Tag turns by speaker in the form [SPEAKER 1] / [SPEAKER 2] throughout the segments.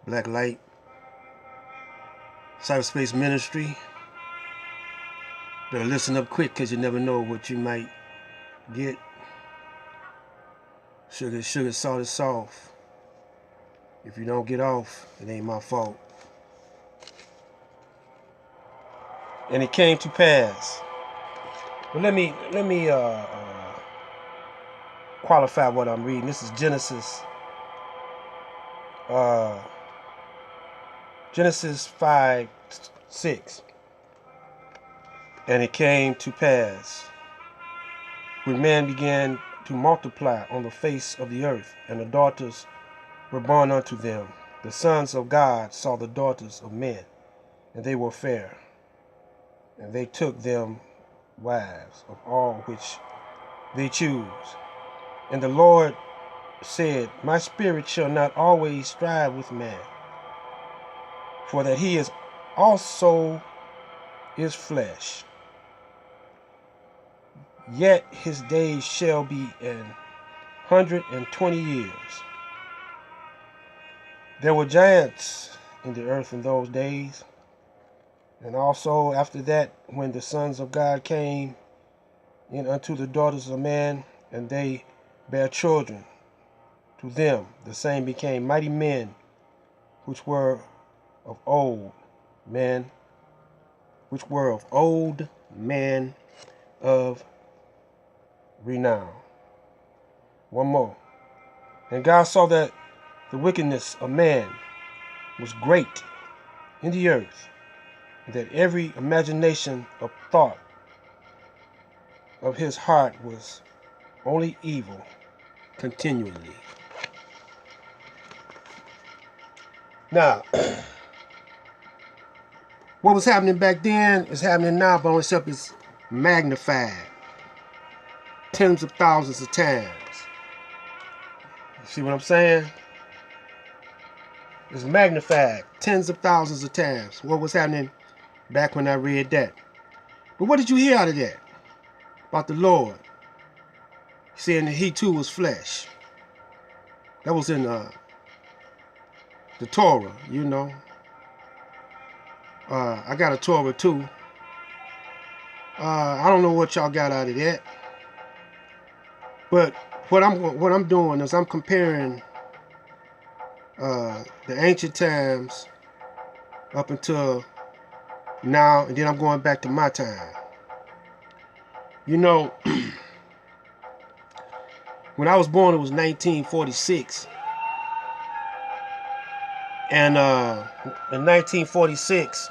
[SPEAKER 1] Black Light, Cyberspace Ministry. Better listen up quick because you never know what you might get. Sugar, sugar, salt is soft. If you don't get off, it ain't my fault. And it came to pass. But let me qualify what I'm reading. This is Genesis 5:6. And it came to pass, when man began to multiply on the face of the earth, and the daughters were born unto them, the sons of God saw the daughters of men, and they were fair, and they took them wives of all which they choose. And the Lord said, My spirit shall not always strive with man, for that he is also is flesh. Yet his days shall be 120 years. There were giants in the earth in those days, and also after that, when the sons of God came in unto the daughters of man, and they bare children to them, the same became mighty men, which were of old men, of renown. One more. And God saw that the wickedness of man was great in the earth, and that every imagination of thought of his heart was only evil continually. Now, what was happening back then is happening now, but except it's magnified tens of thousands of times. You see what I'm saying? It's magnified tens of thousands of times. What was happening back when I read that? But what did you hear out of that? About the Lord saying that he too was flesh. That was in the Torah, you know. I got a Torah too. I don't know what y'all got out of that. But what I'm doing is I'm comparing the ancient times up until now, and then I'm going back to my time. You know, when I was born, it was 1946. And in 1946,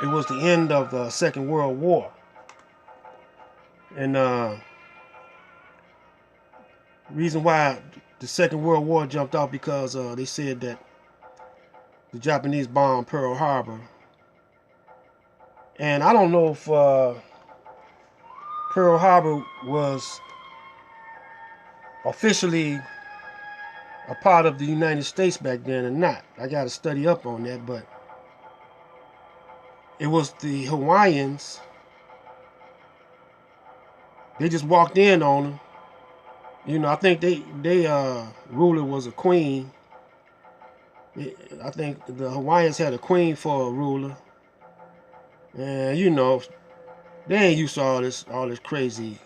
[SPEAKER 1] it was the end of the Second World War. And reason why the Second World War jumped off because they said that the Japanese bombed Pearl Harbor. And I don't know if Pearl Harbor was officially a part of the United States back then or not. I got to study up on that, but it was the Hawaiians. They just walked in on them. You know, I think they ruler was a queen. I think the Hawaiians had a queen for a ruler. And you know, they ain't used to all this crazy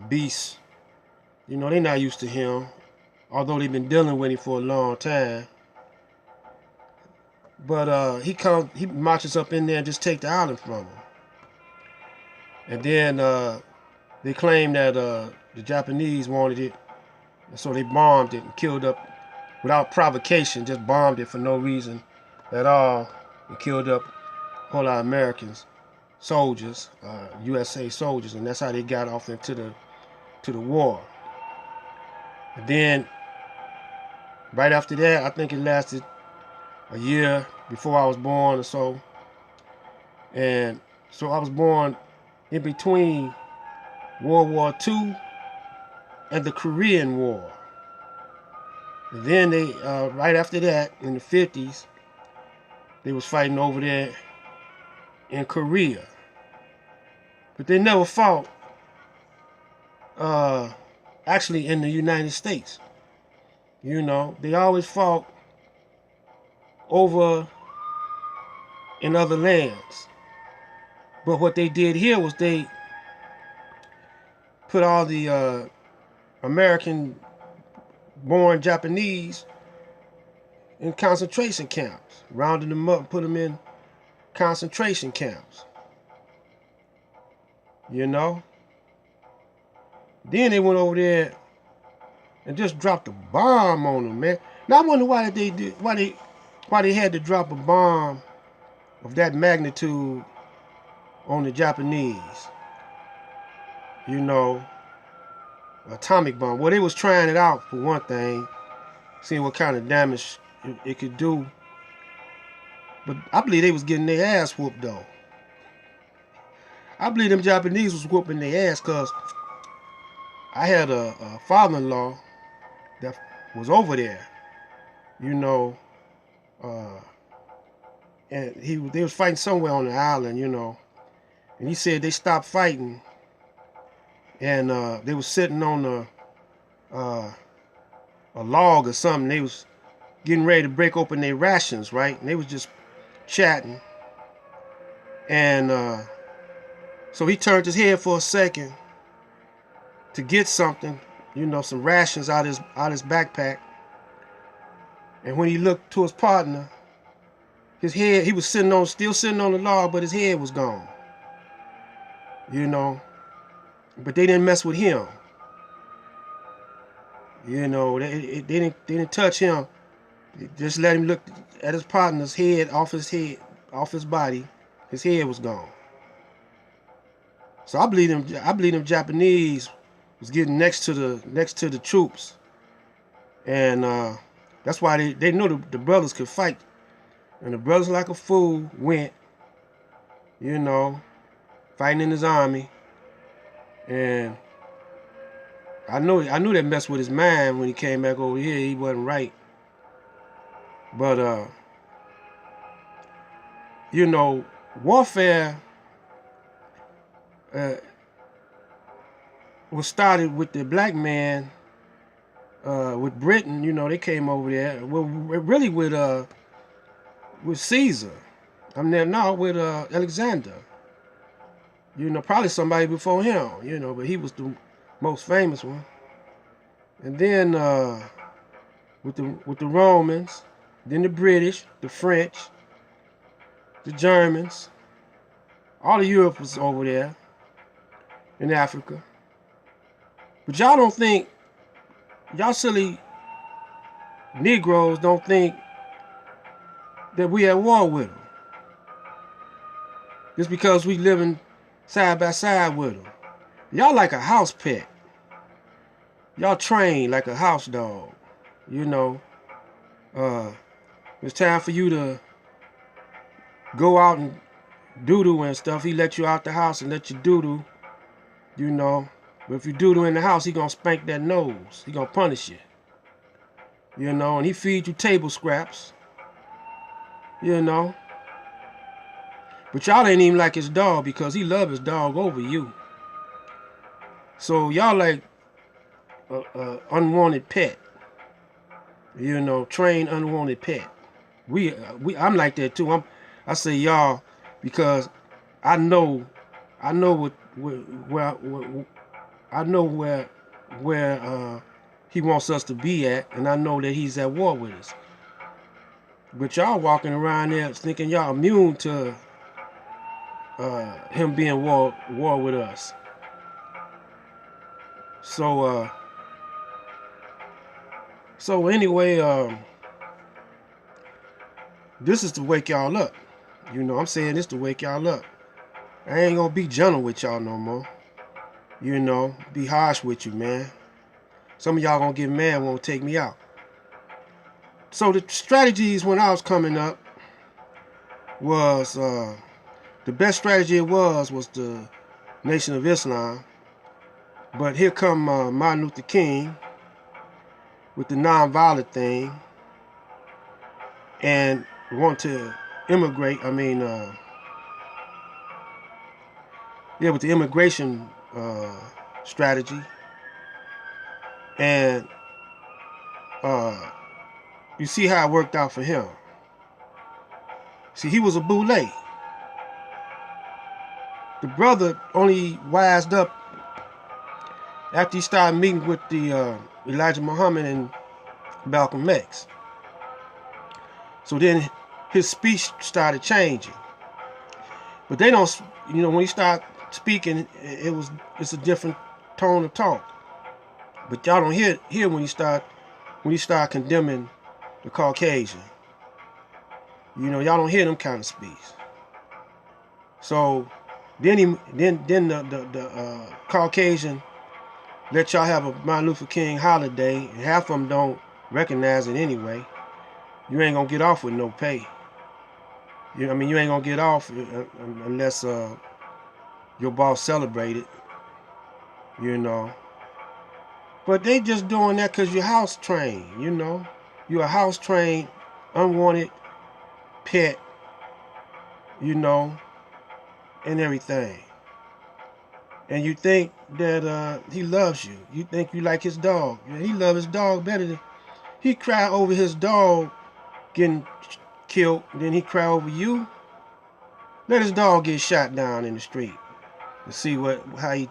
[SPEAKER 1] beast. You know, they not used to him, although they've been dealing with him for a long time. But he marches up in there and just take the island from him. And then they claim that the Japanese wanted it, and so they bombed it and killed up, without provocation, just bombed it for no reason at all, and killed up a whole lot of Americans, soldiers, USA soldiers, and that's how they got off into the war. And then right after that, I think it lasted a year before I was born or so. And so I was born in between World War II and the Korean War. And then they, right after that, in the 50s, they was fighting over there in Korea. But they never fought actually in the United States. You know, they always fought over in other lands. But what they did here was they put all the American-born Japanese in concentration camps, rounded them up and put them in concentration camps. You know? Then they went over there and just dropped a bomb on them, man. Now I wonder why they had to drop a bomb of that magnitude on the Japanese. You know, atomic bomb. Well, they was trying it out for one thing, seeing what kind of damage it could do. But I believe they was getting their ass whooped though. I believe them Japanese was whooping their ass, because I had a father-in-law that was over there, you know, and they was fighting somewhere on the island, you know, and he said they stopped fighting, and they was sitting on a log or something. They was getting ready to break open their rations, right? And they was just chatting, and so he turned his head for a second to get something, you know, some rations out his backpack. And when he looked to his partner, his head, he was still sitting on the log, but his head was gone. You know, but they didn't mess with him. You know, they didn't touch him. They just let him look at his partner's head, off his body. His head was gone. So I believe them Japanese was getting next to the troops, and that's why they knew the brothers could fight. And the brothers, like a fool, went, you know, fighting in his army. And I knew that messed with his mind when he came back over here. He wasn't right. But you know, warfare was started with the black man, with Britain. You know, they came over there. Well, really with Caesar. With Alexander. You know, probably somebody before him. You know, but he was the most famous one. And then with the Romans, then the British, the French, the Germans. All of Europe was over there in Africa. But y'all silly Negroes don't think that we at war with them. Just because we living side by side with them. Y'all like a house pet. Y'all trained like a house dog. You know, it's time for you to go out and doo-doo and stuff. He let you out the house and let you doo-doo, you know. But if you doo-doo in the house, he gonna spank that nose. He gonna punish you. You know, and he feed you table scraps. You know. But y'all ain't even like his dog, because he love his dog over you. So y'all like a unwanted pet. You know, trained unwanted pet. I'm like that too. I say y'all because I know where he wants us to be at, and I know that he's at war with us. But y'all walking around there thinking y'all immune to him being war with us. So anyway, this is to wake y'all up. You know, I'm saying this to wake y'all up. I ain't gonna be gentle with y'all no more. You know, be harsh with you, man. Some of y'all gonna get mad and won't take me out. So the strategies when I was coming up was, the best strategy it was the Nation of Islam. But here come Martin Luther King with the nonviolent thing, and want to immigrate. With the immigration strategy. And you see how it worked out for him. See, he was a boule. The brother only wised up after he started meeting with the Elijah Muhammad and Malcolm X. So then his speech started changing. But they don't, when he started speaking, it's a different tone of talk. But y'all don't hear when he start condemning the Caucasian. Y'all don't hear them kind of speech. So then the Caucasian let y'all have a Martin Luther King holiday, and half of them don't recognize it anyway. You ain't gonna get off with no pay. You ain't gonna get off unless your boss celebrated. But they just doing that because you're house trained. You're a house trained, unwanted pet. And everything. And you think that he loves you. You think you like his dog. He loves his dog better than... He cry over his dog getting killed, then he cry over you. Let his dog get shot down in the street and see how he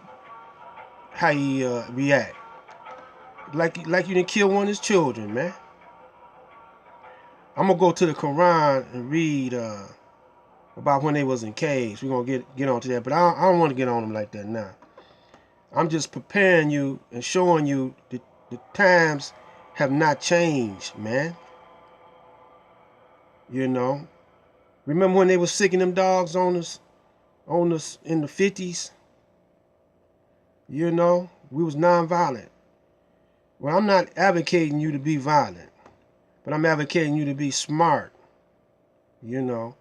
[SPEAKER 1] react. Like you didn't kill one of his children, man. I'm gonna go to the Quran and read about when they was in caves. We're gonna get onto that, but I don't want to get on them like that now. I'm just preparing you and showing you that the times have not changed, man. Remember when they was sicking them dogs on us in the 50s? We was nonviolent. Well, I'm not advocating you to be violent, but I'm advocating you to be smart. You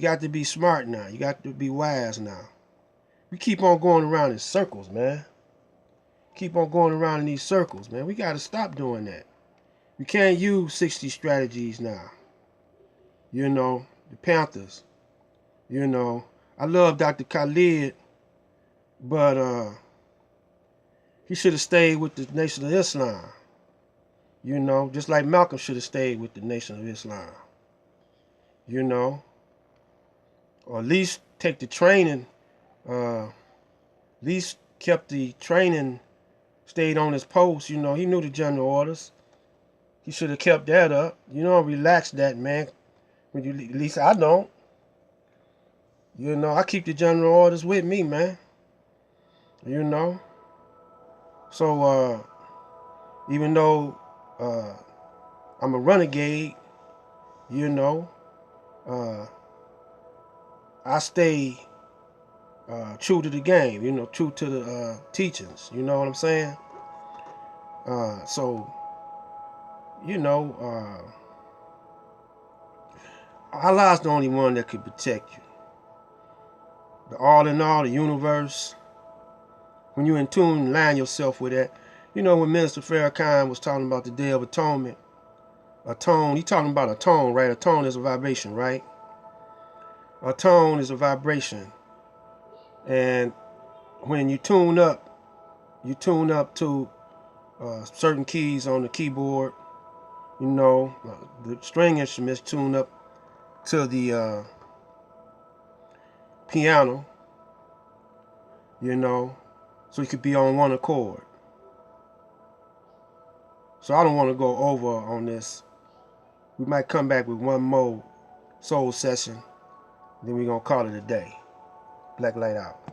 [SPEAKER 1] got to be smart now. You got to be wise now. We keep on going around in circles, man. Keep on going around in these circles, man. We got to stop doing that. We can't use 60 strategies now. The Panthers. I love Dr. Khalid, but he should have stayed with the Nation of Islam. Just like Malcolm should have stayed with the Nation of Islam. Or at least take the training, at least kept the training, stayed on his post. He knew the general orders. He should have kept that up. Relax that, man. At least I don't. I keep the general orders with me, man. So, even though I'm a renegade, I stay true to the game, true to the teachings. You know what I'm saying? So, Allah's the only one that could protect you. The all in all, the universe. When you're in tune, line yourself with that. When Minister Farrakhan was talking about the Day of Atonement, a tone, he talking about a tone, right? A tone is a vibration, right? A tone is a vibration. And when you tune up to certain keys on the keyboard. The string instruments tune up to the piano. So you could be on one accord. So I don't want to go over on this. We might come back with one more soul session. Then we're going to call it a day. Black Light out.